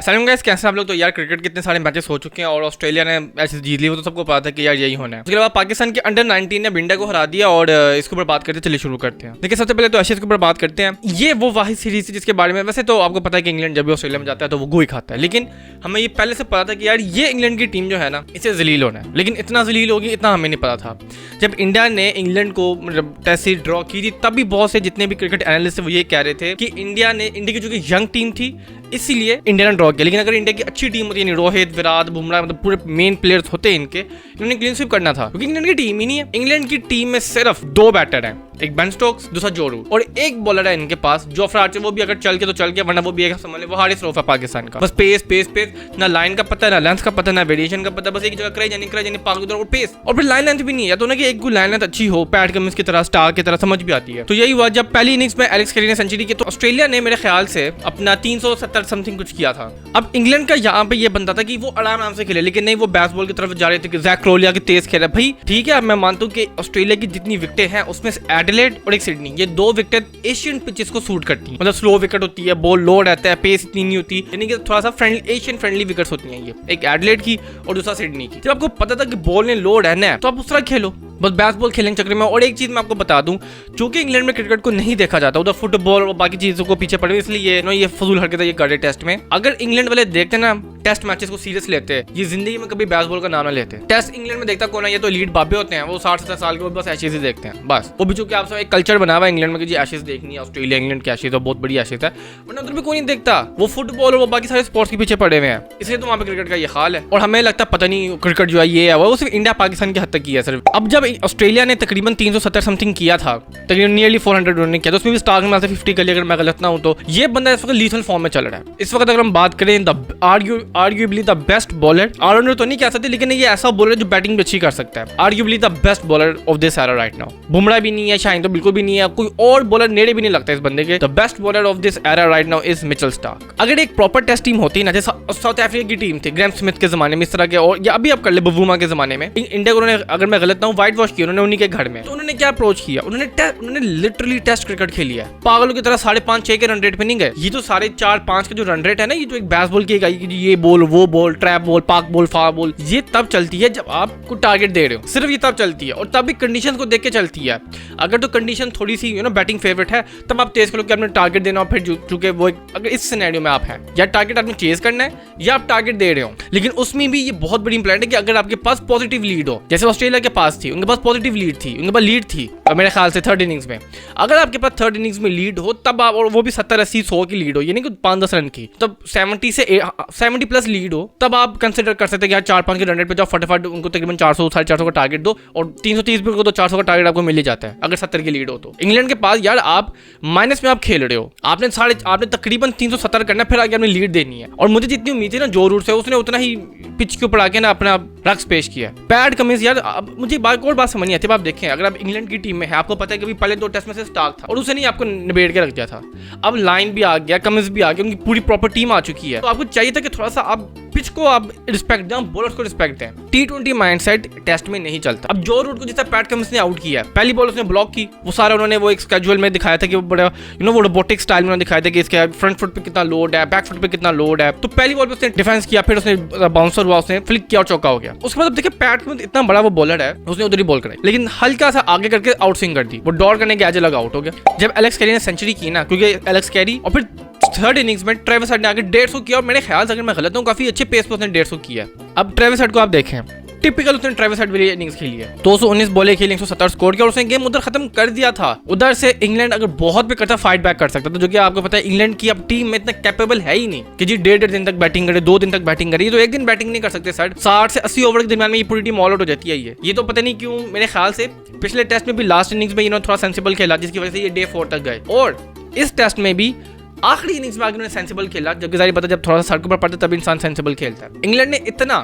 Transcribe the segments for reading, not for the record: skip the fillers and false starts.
अस्सलाम गाइस, कैसे आप लोग। तो यार क्रिकेट के इतने सारे मैचेस हो चुके हैं और ऑस्ट्रेलिया ने ऐसे जीत ली, वो तो सबको पता था कि यार यही होना है। उसके बाद पाकिस्तान के अंडर 19 ने इंडिया को हरा दिया और इसके ऊपर बात करते चलिए शुरू करते हैं। देखिए सबसे पहले तो एशेज के ऊपर बात करते हैं। ये वो वाहिद सीरीज थी जिसके बारे में वैसे तो आपको पता है कि इंग्लैंड जब भी ऑस्ट्रेलिया में जाता है तो वो गो ही खाता है, लेकिन हमें ये पहले से पता था कि यार ये इंग्लैंड की टीम जो है ना इसे जलील होना है, लेकिन इतना जलील होगी इतना हमें नहीं पता था। जब इंडिया ने इंग्लैंड को मतलब टेस्ट सीरीज ड्रॉ की थी तब भी बहुत से जितने भी क्रिकेट एनालिस्ट वो ये कह रहे थे कि इंडिया की जो कि यंग टीम थी इसीलिए इंडिया ने ड्रॉ किया, लेकिन अगर इंडिया की अच्छी टीम होती है, रोहित, विराट, बुमराह, मतलब पूरे मेन प्लेयर्स होते हैं इन्होंने क्लीन स्वीप करना था, क्योंकि इंग्लैंड की टीम ही नहीं है। इंग्लैंड की टीम में सिर्फ 2 बैटर हैं, एक बेन स्टोक्स, दूसरा जो रूट, और एक बॉलर है इनके पास जोफ्रा आर्चर, वो भी अगर चल के तो चल के, वरना वो भी एक समझ ले वो हारिस रऊफ है पाकिस्तान का। बस पेस पेस पेस, ना लाइन का पता, ना लेंथ का पता, ना वेरिएशन का पता, बस एक जगह कराई जाने पागल और पेस, और फिर लाइन लेंथ भी नहीं है। तो ना कि एक लाइन लेंथ अच्छी हो, पैट कमिंस की तरह, स्टार की तरह समझ भी आती है। तो यही हुआ जब पहली इनिंग्स में एलेक्स कैरी ने सेंचुरी की तो ऑस्ट्रेलिया ने मेरे ख्याल से अपना 370 समथिंग कुछ किया था। अब इंग्लैंड का यहाँ पे ये बनता था कि वो आराम से खेले, लेकिन नहीं, वो बैट्सबॉल की तरफ जा रहे थे कि जैक क्रोलिया के तेज खेल रहा है। भाई ठीक है, मैं मानता हूँ कि ऑस्ट्रेलिया की जितनी विकेटें हैं उसमें से एडिलेड और एक सिडनी, ये 2 विकेट एशियन पिचेस को सूट करती हैं। मतलब स्लो विकेट होती है, बॉल लो रहता है, पेस इतनी नहीं होती, यानी कि थोड़ा सा फ्रेंडली एशियन फ्रेंडली विकेट्स होती हैं। ये एक एडिलेड की और दूसरा सिडनी की। जब आपको पता था कि बॉल ने लो रहना है तो आप उस तरह खेलो, बस बैट्सबॉल खेलने के चक्कर में। और एक चीज मैं आपको बता दूं, चूंकि इंग्लैंड में क्रिकेट को नहीं देखा जाता, उधर फुटबॉल और बाकी चीजों को पीछे पड़े, इसलिए ये फजूल हरकत ये कर रहे टेस्ट में। अगर इंग्लैंड वाले देखते ना टेस्ट मैचेस को सीरियस लेते हैं, ये जिंदगी में कभी बैट्सबॉल का नाम ना लेते। टेस्ट इंग्लैंड में देखता कौन है, ये तो लीड बाबे होते हैं, वो 60-70 साल के वो बस एशेज ही देखते हैं बस। वो भी चूंकि आप सब एक कल्चर बना हुआ है इंग्लैंड में कि जी एशेज देखनी है, ऑस्ट्रेलिया इंग्लैंड की एशेज तो बहुत बड़ी एशेज है, वरना उधर भी कोई नहीं देखता, वो फुटबॉल और वो बाकी सारे स्पोर्ट्स के पीछे पड़े हुए हैं, इसलिए तो वहाँ पे क्रिकेट का ये हाल है। और हमें लगता पता नहीं क्रिकेट जो है ये है वो सिर्फ इंडिया पाकिस्तान की हद तक किया सिर्फ। अब जब ऑस्ट्रेलिया ने तकरीबन 370 समथिंग किया था, तकरीबन नियरली 400 रन किया, तो उसमें भी स्टार्टिंग में 50 कर लिया अगर मैं गलत ना हूं तो। ये बंदा इस वक्त लीथल फॉर्म में चल रहा है इस वक्त। अगर हम बात करें arguably the best bowler, allrounder तो नहीं कह सकते, लेकिन ये ऐसा बॉलर जो बैटिंग भी अच्छी कर सकता है, arguably the best bowler of this era right now. Bumrah भी नहीं है, शाहीन तो बिल्कुल भी नहीं है, कोई और बॉलर नेड़े भी नहीं लगता इस बंदे के। The best bowler of this era right now is Mitchell Starc. अगर एक प्रॉपर टेस्ट टीम होती ना, जैसे साउथ अफ्रीका की टीम थी ग्रैम स्मिथ के जमाने में इस तरह के, और या अभी आप कर ले बवूमा के जमाने में, इंडिया को उन्होंने, अगर मैं गलत ना हूं, व्हाइट वॉश किया उन्होंने उन्हीं के घर में। तो उन्होंने क्या अप्रोच किया, उन्होंने लिटरली टेस्ट क्रिकेट खेली है, पागलों की तरह 5.5-6 के रन रेट पे नहीं गए। ये तो 4.5-5 के जो रन रेट है ना, ये जो एक बैसबॉल की ये बॉल वो बॉल ट्रैप बॉल पाक बॉल फास्ट बॉल, ये तब चलती है जब आपको टारगेट दे रहे हो, सिर्फ ये तब चलती है, और तब भी कंडीशन को देख के चलती है। अगर तो कंडीशन थोड़ी सी बैटिंग फेवरेट है तब आप तेज करो कि आपने टारगेट देना, और फिर चूंकि वो अगर इस सिनेरियो में आप हैं, या टारगेट आपने चेज करना है या आप टारगेट दे रहे हो, लेकिन उसमें भी ये बहुत बड़ी इंपॉर्टेंट है कि अगर आपके पास पॉजिटिव लीड हो, जैसे ऑस्ट्रेलिया के पास थी, उनके पास पॉजिटिव लीड थी, उनके पास लीड थी मेरे ख्याल से 3rd इनिंग्स में। अगर आपके पास 3rd इनिंग्स में लीड हो तब आप, और वो भी 70-80-100 की लीड हो, यानी कि 5-10 रन की, तब 70 प्लस लीड हो, तब आप कंसिडर कर सकते हैं कि यार 4-5 के रन रेट पे जाओ, फटाफट उनको तकरीबन 400-450 का टारगेट दो, और 330 भी उनको तो 400 का टारगेट आपको मिल ही जाता है अगर 70 की लीड हो तो। इंग्लैंड के पास यार आप माइनस में आप खेल रहे हो, आपने तकरीबन 370 करना, फिर आगे आपने लीड देनी है। और मुझे जितनी उम्मीद थी ना जो रूट से, उसने उतना ही पिच के ऊपर आके ना अपना रक्स पेश किया। पैट कमिंस यार, मुझे एक और बात समझ नहीं आती। आप देखें, अगर आप इंग्लैंड की टीम में है, आपको पता है कि पहले 2 टेस्ट में से स्टार्क था और उसे नहीं आपको निबेड़ के रख दिया था, अब लाइन भी आ गया, कमिंस भी आ गया, उनकी पूरी प्रॉपर टीम आ चुकी है, तो आपको चाहिए था कि थोड़ा सा आप पिच को आप रिस्पेक्ट दें, बॉलर्स को रिस्पेक्ट दें। T20 माइंडसेट टेस्ट में नहीं चलता। अब जो रूट को जिस पैट कमिंस ने आउट किया, पहली बॉल उसने ब्लॉक की, वो सारा उन्होंने वो एक स्केड्यूल में दिखाया था कि वो बड़ा वो रोबोटिक स्टाइल में दिखाया था कि इसके फ्रंट फुट पे कितना लोड है, बैक फुट पे कितना लोड है। तो पहली बॉल पे उसने डिफेंस किया, फिर उसने बाउंसर हुआ, उसने फ्लिक किया और चौका हो गया। उसके बाद देखिए पैट कमिंस इतना बड़ा वो बॉलर है, उसने उधर ही बॉल कराई, लेकिन हल्का सा आगे करके आउट स्विंग कर दी, वो डॉट करने के एज लगा आउट हो गया। जब एलेक्स कैरी ने सेंचुरी की ना, क्योंकि एलेक्स कैरी और फिर 3rd इनिंग्स में ट्रेविस हेड ने आगे 150 किया, और मेरे ख्याल से अगर मैं गलत हूं काफी अच्छे पेस पे उसने 150 किया। अब ट्रेविस हेड को आप देखें, टिपिकल उसने ट्रेविस हेड वाली इनिंग्स खेली है, 219 बॉलें खेली, 170 स्कोर किया, और उसने गेम उधर खत्म कर दिया था। उधर से इंग्लैंड अगर बहुत भी करता फाइट बैक कर सकता था, जो कि आपको पता है इंग्लैंड की अब टीम में इतना कैपेबल है ही नहीं कि जी 1.5 दिन तक बैटिंग करे, 2 दिन तक बैटिंग करे, तो एक दिन बैटिंग नहीं कर सकते सर। 60 से 80 ओवर के दरमियान में ये पूरी टीम ऑल आउट हो जाती है। ये तो पता नहीं क्यों, मेरे ख्याल से पिछले टेस्ट में भी लास्ट इनिंग्स में इन्होंने थोड़ा सेंसिबल खेला, जिसकी वजह से ये डे 4 तक गए, और इस टेस्ट में भी आखिरी इनिंग्स में आगे उन्होंने सेंसिबल खेला, जबकि जाहिर पता जब थोड़ा सा सड़क पर पड़ता तब इंसान सेंसिबल खेलता है। इंग्लैंड ने इतना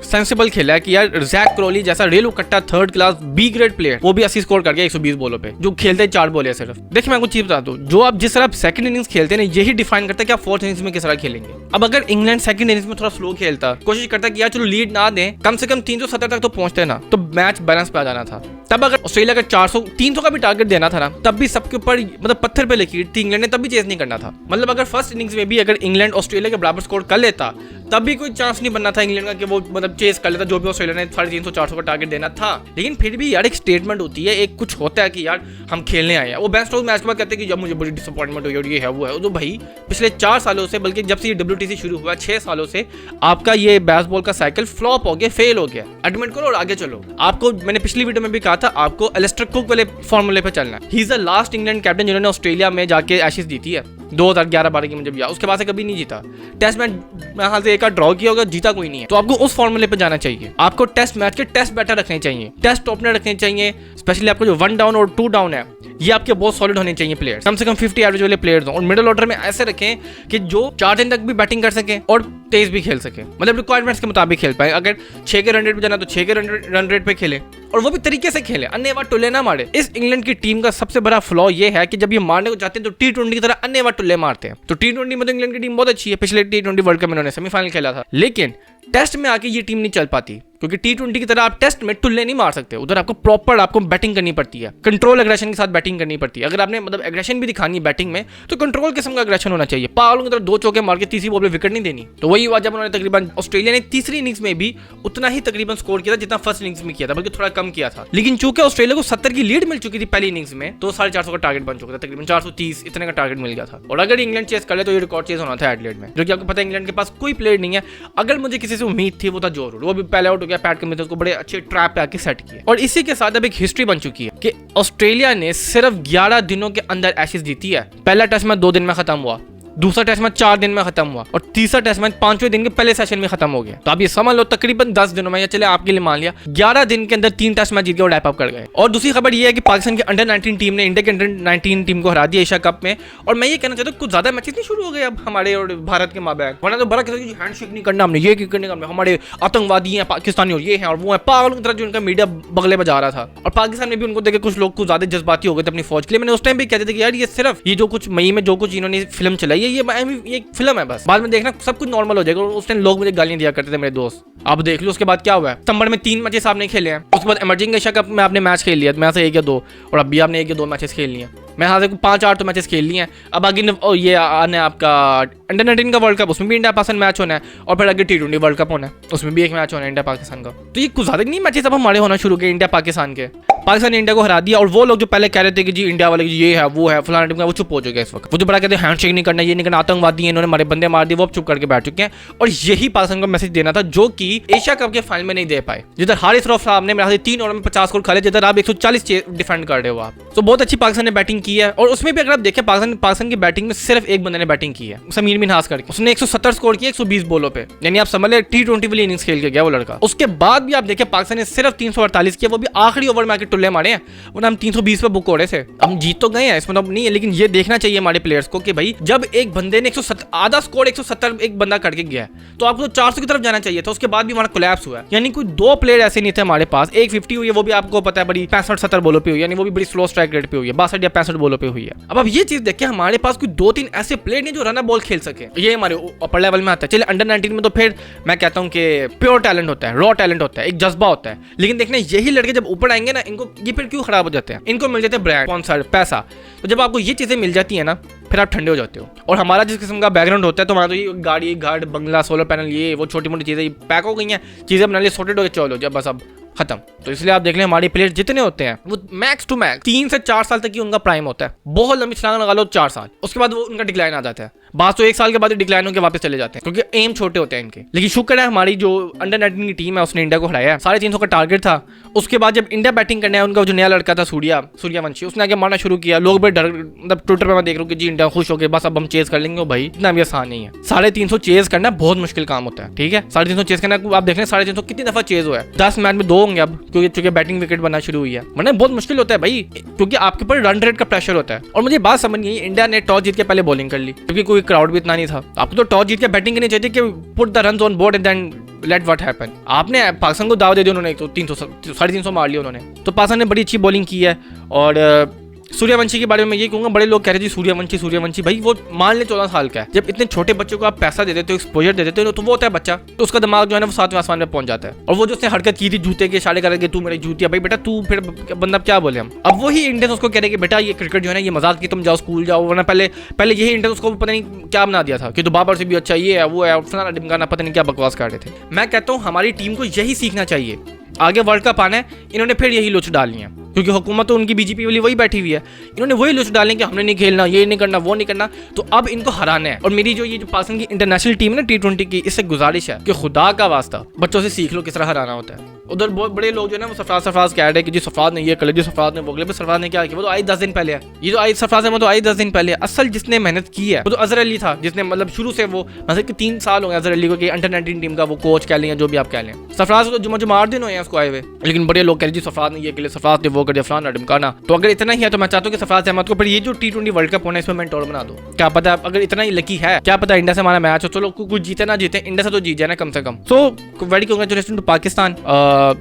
सेंसिबल खेला है कि यार जैक क्रॉली जैसा रेलू कट्टा third class B grade player वो भी 80 स्कोर कर गया 120 बॉलों पे, जो खेलते हैं 4 बॉल है सिर्फ। देखिए मैं कुछ चीज बता दूं, जो आप जिस तरह आप सेकंड इनिंग्स खेलते हैं यही डिफाइन करता है कि आप फोर्थ इनिंग्स में किस तरह खेलेंगे। अब अगर इंग्लैंड सेकंड इनिंग्स में थोड़ा स्लो खेलता, कोशिश करता कि यार चलो लीड ना दें, कम से कम 370 तक तो पहुंचते ना, तो मैच बैलेंस पे आ जाना था। तब अगर ऑस्ट्रेलिया का 400 300 का भी टारगेट देना था ना, तब भी सबके ऊपर मतलब पत्थर पे लकीर थी, इंग्लैंड ने तब भी चेस नहीं करना था। मतलब अगर फर्स्ट इनिंग्स में भी अगर इंग्लैंड ऑस्ट्रेलिया के बराबर स्कोर कर लेता, तब भी कोई चांस नहीं बनना था इंग्लैंड का कि वो मतलब चेस कर लेता, जो भी ऑस्ट्रेलिया ने 350 400 का टारगेट देना था। लेकिन फिर भी यार एक स्टेटमेंट होती है, एक कुछ होता है कि यार हम खेलने आए हैं। वो बेन स्टोक्स मैच के बाद कहते हैं कि जब मुझे बड़ी डिसअपॉइंटमेंट हुई और ये है वो है, तो भाई पिछले 4 सालों से, बल्कि जब से ये WTC शुरू हुआ 6 सालों से आपका ये बेसबॉल का साइकिल फ्लॉप हो गया, फेल हो गया। एडमिट करो और आगे चलो। आपको मैंने पिछली वीडियो में भी कहा था, आपको एलिस्टर कुक वाले फॉर्मूले पे चलना है। He is the last England captain जिन्होंने ऑस्ट्रेलिया में जाके एशेज जीती है 2011-12 की मुझे याद, उसके बाद से कभी नहीं जीता। टेस्ट मैच मेरे हाल से एक आध ड्रॉ किया होगा, जीता कोई नहीं है। तो आपको उस फॉर्मूले पे जाना चाहिए। आपको टेस्ट मैच के टेस्ट बैटर रखने चाहिए, टेस्ट ओपनर रखने चाहिए, स्पेशली आपको जो 1 डाउन और 2 डाउन है ये आपके बहुत सॉलिड होने चाहिए प्लेयर्स, कम से कम 50 एवरेज वाले प्लेयर्स हो। और मिडिल ऑर्डर में ऐसे रखें कि जो 4 दिन तक भी बैटिंग कर सके और तेज भी खेल सके, मतलब रिक्वायरमेंट्स के मुताबिक खेल पाए। अगर 6 के रन रेट पे जाना तो 6 के रन रेट पे खेले, और वो भी तरीके से खेले, अन्य टुल्ले ना मारे। इस इंग्लैंड की टीम का सबसे बड़ा फ्लॉ ये है कि जब ये मारने को जाते हैं तो T20 की तरह अन्य टुल्ले मारते हैं। तो T20 में तो इंग्लैंड की टीम बहुत अच्छी है, पिछले T20 वर्ल्ड कप में इन्होंने सेमीफाइनल खेला था, लेकिन टेस्ट में आके ये टीम नहीं चल पाती, क्योंकि T20 की तरह आप टेस्ट में टुल्ले नहीं मार सकते। उधर आपको प्रॉपर आपको बैटिंग करनी पड़ती है, कंट्रोल एग्रेशन के साथ बैटिंग करनी पड़ती है। अगर आपने मतलब एग्रेशन भी दिखानी है बैटिंग में, तो कंट्रोल किस्म का एग्रेशन होना चाहिए। पागलों की तरह 2 चौके मार के तीसरी बॉल पे विकेट नहीं देनी। तो वही हुआ जब उन्होंने तकरीबन ऑस्ट्रेलिया ने तीसरी इनिंग्स में भी उतना ही तकरीबन स्कोर किया था जितना फर्स्ट इनिंग्स में किया था, बल्कि थोड़ा कम किया था। लेकिन चूंकि ऑस्ट्रेलिया को 70 की लीड मिल चुकी थी पहली इनिंग्स में, तो 450 का टारगेट बन चुका था, तकरीबन 430 इतने का टारगेट मिल गया था। और अगर इंग्लैंड चेस कर ले तो ये रिकॉर्ड चेस होना था एडिलेड में, जो कि आपको पता है इंग्लैंड के पास कोई प्लेयर नहीं है। अगर मुझे किसी से उम्मीद थी वो था जो रूट, वो भी पहले आउट हो गया, पैट कमिंस को बड़े अच्छे ट्रैप पे आके सेट किया। और इसी के साथ अब एक हिस्ट्री बन चुकी है कि ऑस्ट्रेलिया ने सिर्फ 11 दिनों के अंदर एशेज जीती है। पहला टेस्ट मैच 2 दिन में खत्म हुआ, दूसरा टेस्ट मैच 4 दिन में खत्म हुआ, और तीसरा टेस्ट मैच 5वें दिन के पहले सेशन में खत्म हो गया। तो आप ये समझ लो तकरीबन 10 दिनों में, या चले आपके लिए मान लिया 11 दिन के अंदर 3 टेस्ट मैच जीत के और रैप अप कर गए। और दूसरी खबर ये है कि पाकिस्तान के अंडर 19 टीम ने इंडिया के अंडर 19 टीम को हरा दिया एशिया कप में। और मैं ये कहना चाहता हूँ कुछ ज्यादा मैचेस नहीं शुरू हो गए अब हमारे और भारत के माबैन, वरना तो बड़ा कहते हैं हैंडशेक नहीं करना, हमने ये करने का, हमारे आतंकवादी हैं पाकिस्तानी और ये हैं और वो है, पागलों की तरह जो उनका मीडिया बगले बजा रहा था। और पाकिस्तान में भी उनको देखे कुछ लोग कुछ ज्यादा जज्बाती हो गए थे अपनी फौज के लिए। मैंने उस टाइम भी कहते थे कि यार ये सिर्फ ये जो कुछ मई में जो कुछ इन्होंने फिल्म चलाई है ये फिल्म है, बस बाद में देखना सब कुछ नॉर्मल हो जाएगा। उस टाइम लोग मुझे गालियां दिया करते थे मेरे दोस्त। आप देख लो उसके बाद क्या हुआ है। सितंबर में 3 मैचेस आपने खेले हैं, उसके बाद इमर्जिंग एशिया कप में आपने मैच खेल लिया, मैं से 1 या 2, और अभी आपने 1 या 2 मैचेस खेल लिए। मैं यहाँ से 5-8 तो मैचेस खेल लिए हैं। अब आगे ये आने आपका अंडर 19 का वर्ल्ड कप, उसमें भी इंडिया पाकिस्तान मैच होना है, और फिर आगे T20 वर्ल्ड कप होना है, उसमें भी एक मैच होना है इंडिया पाकिस्तान का। तो ये कुछ ज्यादा नहीं मैचेस अब हमारे होना शुरू गए इंडिया पाकिस्तान के। पाकिस्तान ने इंडिया को हरा दिया, और वो लोग जो पहले कह रहे थे कि जी इंडिया वाले ये है वो है फलाना टीम का, वो चुप हो चुके हैं इस वक्त। वो जो बड़ा कहते हैं हैंडशेक नहीं करना, ये नहीं करना, आतंकवादी है, इन्होंने हमारे बंदे मार दिए, वो अब चुप करके बैठ चुके हैं। और यही पाकिस्तान को मैसेज देना था जो कि एशिया कप के फाइनल में नहीं दे पाए, जिधर हारिस रऊफ साहब ने मेरे 3 ओवर में 50 स्कोर खा लिया, जिधर आप 140 डिफेंड कर रहे हो आप। तो बहुत अच्छी पाकिस्तान ने बैटिंग की है। और उसमें भी अगर आप देखें पाकिस्तान की बैटिंग में सिर्फ एक बंदे ने बैटिंग की है, समीर मिन्हास करके, उसने 170 स्कोर किया 120 बॉलों पे, यानी आप समझ ले T20 वाली इनिंग्स खेल के गया वो लड़का। उसके बाद भी आप देखें पाकिस्तान ने सिर्फ 348 किया, वो भी आखिरी ओवर में आके टुल्ले मारे हैं, वरना हम 320 पे बुक हो रहे थे। हम जीत तो गए हैं, इसमें तो नहीं है, लेकिन ये देखना चाहिए हमारे प्लेयर्स को कि भाई जब एक बंदे ने 170 आधा स्कोर 170 एक बंदा करके गया है, तो आपको 400 की तरफ जाना चाहिए था। उसके बाद भी हमारा कोलैप्स हुआ है, यानी कोई 2 प्लेयर ऐसे नहीं थे हमारे पास। एक 50 हुई है, वो भी आपको पता है बड़ी 65-70 बॉलों पे हुई है, यानी वो भी बड़ी स्लो स्ट्राइक रेट पे हुई है, 62 या 65 बॉलों पे हुई है। अब आप ये चीज देखिए, हमारे पास कोई 2-3 ऐसे प्लेयर नहीं जो रन बॉल खेल सके, ये हमारे अपर लेवल में आता है। चलिए अंडर 19 में तो फिर मैं कहता हूँ कि प्योर टैलेंट होता है, रॉ टैलेंट होता है, एक जज्बा होता है। लेकिन देखना यही लड़के जब ऊपर आएंगे ना, इनको ये फिर क्यों खराब हो जाते हैं, इनको मिल जाते हैं ब्रांड, स्पॉन्सर, पैसा। तो जब आपको ये चीजें मिल जाती है ना, फिर आप ठंडे हो जाते हो। और हमारा जिस किस्म का बैकग्राउंड होता है, तो हमारा तो ये गाड़ी, घर, बंगला, सोलर पैनल, ये वो छोटी मोटी चीजें पैक हो गई हैं, चीजें बना ली, सॉर्टेड हो गए, चलो जब बस अब खत्म। तो इसलिए आप देख लें हमारे प्लेयर जितने होते हैं वो मैक्स टू मैक्स 3 से 4 साल तक ही उनका प्राइम होता है, बहुत लंबी छलांग लगा लो 4 साल, उसके बाद वो उनका डिक्लाइन आ जाता है। बात तो 1 साल के बाद डिक्लाइन होकर वापस चले जाते हैं, क्योंकि एम छोटे होते हैं इनके। लेकिन शुक्र है हमारी जो अंडर 19 की टीम है उसने इंडिया को हराया, 350 का टारगेट था। उसके बाद जब इंडिया बैटिंग करने आया, उनका जो नया लड़का था सूर्यवंशी, उसने आगे मारना शुरू किया। लोग भी डर, मतलब ट्विटर पर मैं देख रहा हूँ कि जी इंडिया खुश हो गए, बस अब हम चेज कर लेंगे। भाई इतना भी आसान नहीं है, 350 चेज करना बहुत मुश्किल काम होता है, ठीक है। 350 चेज करना, आप देख लें 350 कितनी दफा चेज हुआ है, 10 मैच में 2 होंगे अब, क्योंकि बैटिंग विकेट बनना शुरू हुई है, वरना बहुत मुश्किल होता है भाई, क्योंकि आपके ऊपर रन रेट का प्रेशर होता है। और मुझे बात समझ नहीं आई, इंडिया ने टॉस जीत के पहले बॉलिंग कर ली, क्योंकि कोई क्राउड भी इतना नहीं था। आपको तो टॉस जीत के बैटिंग करनी चाहिए कि put the runs on board and then let what happen. आपने पाकिस्तान को दाव दे दी उन्होंने, तो 300 मार लिया उन्होंने। तो पाकिस्तान ने बड़ी अच्छी बॉलिंग की है। और सूर्यवंशी के बारे में ये कहूँगा, बड़े लोग कह रहे थे सूर्यवंशी भाई वो मान ले 14 साल का है। जब इतने छोटे बच्चों को आप पैसा दे देते हो, एक्सपोजर दे देते हो, तो वो होता है बच्चा, तो उसका दिमाग जो है ना वो 7वें आसमान में पहुंच जाता है। और वो जो उसने हरकत की थी जूते के इशारे करके, तू मेरी जूतिया, भाई बेटा तू फिर बंदा क्या बोले हम। अब वही इंडियंस उसको कह रहे कि बेटा ये क्रिकेट जो है ना ये मजाक की, तुम जाओ स्कूल जाओ, वरना पहले यही इंडियंस उसको पता नहीं क्या बना दिया था कि तो बाबर से भी अच्छा ये है वो है, फलाना ढिमकाना, पता नहीं क्या बकवास कर रहे थे। मैं कहता हूँ हमारी टीम को यही सीखना चाहिए। आगे वर्ल्ड कप आना है, इन्होंने फिर यही लुच डालनी है, क्योंकि हुकूमत तो उनकी बीजेपी वाली वही बैठी हुई है। इन्होंने वही लुच डालने कि हमने नहीं खेलना, ये नहीं करना, वो नहीं करना। तो अब इनको हराना है। और मेरी जो पाकिस्तान की इंटरनेशनल टीम है ना T20 की, इससे गुजारिश है कि खुदा का वास्ता बच्चों से सीख लो किस तरह हराना होता है। उधर बहुत बड़े लोग जो है ना वो सरफराज कह रहे हैं कि जी सरफराज ने ये कर लिया, जी सरफराज ने वो कर लिया। सरफराज ने क्या किया, वो तो आई 10 दिन पहले है। ये जो आई सरफराज है वो तो आई 10 दिन पहले है। असल जिसने मेहनत की है वो तो अजहर अली था, जिसने मतलब शुरू से वो मतलब कि 3 साल हो गए अजहर अली को कि अंडर 19 टीम का वो कोच कह लें, जो भी आप कह लें। सरफराज को जो मार दिन हुए हैं उसको आए हुए, लेकिन बड़े लोग कह रहे जी सरफराज ने ये कर लिया, सरफराज ने वो कर दिया, फलाना ढिमकाना। तो अगर इतना ही है तो मैं चाहता हूँ कि सरफराज अहमद को फिर ये जो T20 वर्ल्ड कप होना है इसमें मेंटोर बना दो। क्या पता अगर इतना ही लकी है, क्या पता इंडिया से हमारा मैच हो, चलो कुछ जीते ना जीते, इंडिया से तो जीत जाए ना कम से कम। So very congratulation to Pakistan.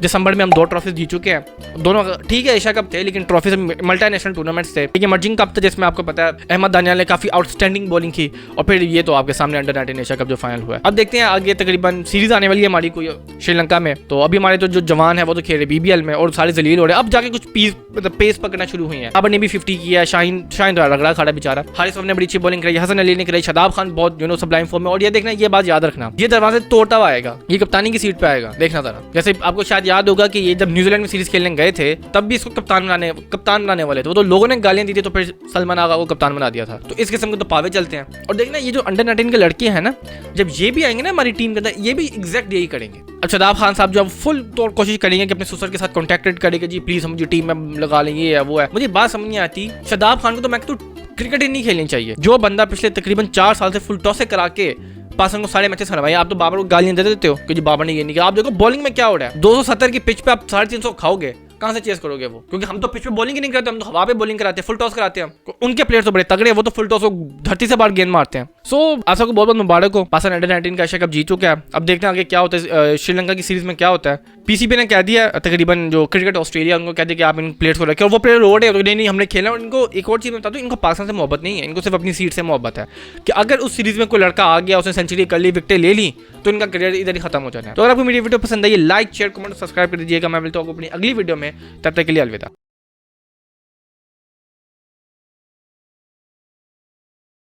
दिसंबर में हम 2 ट्रॉफी जीत चुके हैं, दोनों ठीक है एशिया कप थे, लेकिन ट्रॉफी मल्टीनेशनल टूर्नामेंट्स थे। ठीक है, इमर्जिंग कप था जिसमें आपको पता है अहमद दानियाल ने काफी आउटस्टैंडिंग बॉलिंग की, और फिर ये तो आपके सामने अंडर 19 एशिया कप जो फाइनल हुआ है। अब देखते हैं आगे तकरीबन सीरीज आने वाली है हमारी कोई श्रीलंका में, तो अभी हमारे जो जवान है वो तो खेल रहे BBL में और सारे जलील हो रहे हैं। अब जाके कुछ पेस पकड़ना शुरू हुई है। अब ने भी 50 किया, शाहीन रगड़ा खड़ा बेचारा, हारिस ने बड़ी अच्छी बॉलिंग कराई, हसन अली ने कराई, शादाब खान बहुत सबलाइम फॉर्म में। और ये देखना, ये बात याद रखना, ये दरवाजे तोड़ता हुआ आएगा, ये कप्तानी की सीट पे आएगा, देखना जरा। जैसे आपको शायद याद होगा कि ये जब न्यूजीलैंड में सीरीज खेलने गए थे तब भी इसको कप्तान बनाने वाले थे, वो तो लोगों ने गालियां दी थी, तो फिर सलमान आगा को कप्तान बना दिया था। तो इस किस्म के तो पावे चलते हैं। और देखना ये जो अंडर 19 के लड़के हैं ना, जब ये भी आएंगे ना हमारी टीम के अंदर, ये भी एग्जैक्ट यही करेंगे। अब शादाब खान साहब जो फुल तौर कोशिश करेंगे कि अपने ससुर के साथ कॉन्टैक्टेड करेंगे, जी प्लीज हम जो टीम में लगा लें, ये है वो है। मुझे बात समझ नहीं आती, शादाब खान को तो मैं तो क्रिकेट ही नहीं खेलनी चाहिए। जो बंदा पिछले तकरीबन 4 साल से फुल टॉस करा के पाकिस्तान को सारे मैचेस हरवाए, आप तो बाबर को गालियां दे देते हो कि जी बाबर ने ये नहीं किया। आप देखो बॉलिंग में क्या हो रहा है, 270 की पिच पे आप 350 खाओगे, कहां से चेस करोगे वो? क्योंकि हम तो पिच पे बॉलिंग ही नहीं करते, हम तो हवा पे बॉलिंग कराते हैं, फुल टॉस कराते हैं। उनके प्लेयर तो बड़े तगड़े हैं, वो तो फुल टॉस को धरती से बाहर गेंद मारते हैं। सो आप सबको बहुत बहुत मुबारक हो, पाकिस्तान अंडर 19 का एशिया कप जीत चुका है। अब देखते हैं आगे क्या होता है, श्रीलंका की सीरीज में क्या होता है। PCB ने कह दिया तकरीबन जो क्रिकेट ऑस्ट्रेलिया, उनको कह दिया कि आप इन प्लेयर्स को रखें, और वो प्लेयर रोड है तो नहीं हमने खेला। और इनको एक और चीज़ मैं बता दूँ, इनको पाकिस्तान से मोहब्बत नहीं है, इनको सिर्फ अपनी सीट से मोहब्बत है कि अगर उस सीरीज में कोई लड़का आ गया, उसने सेंचुरी कर ली, विकेटें ले ली, तो इनका करियर इधर ही खत्म हो जाना है। तो अगर आपको मेरी वीडियो पसंद आई, लाइक शेयर कमेंट सब्सक्राइब कर दीजिएगा। मैं मिलता हूँ अपनी अगली वीडियो में, तब तक के लिए अलविदा।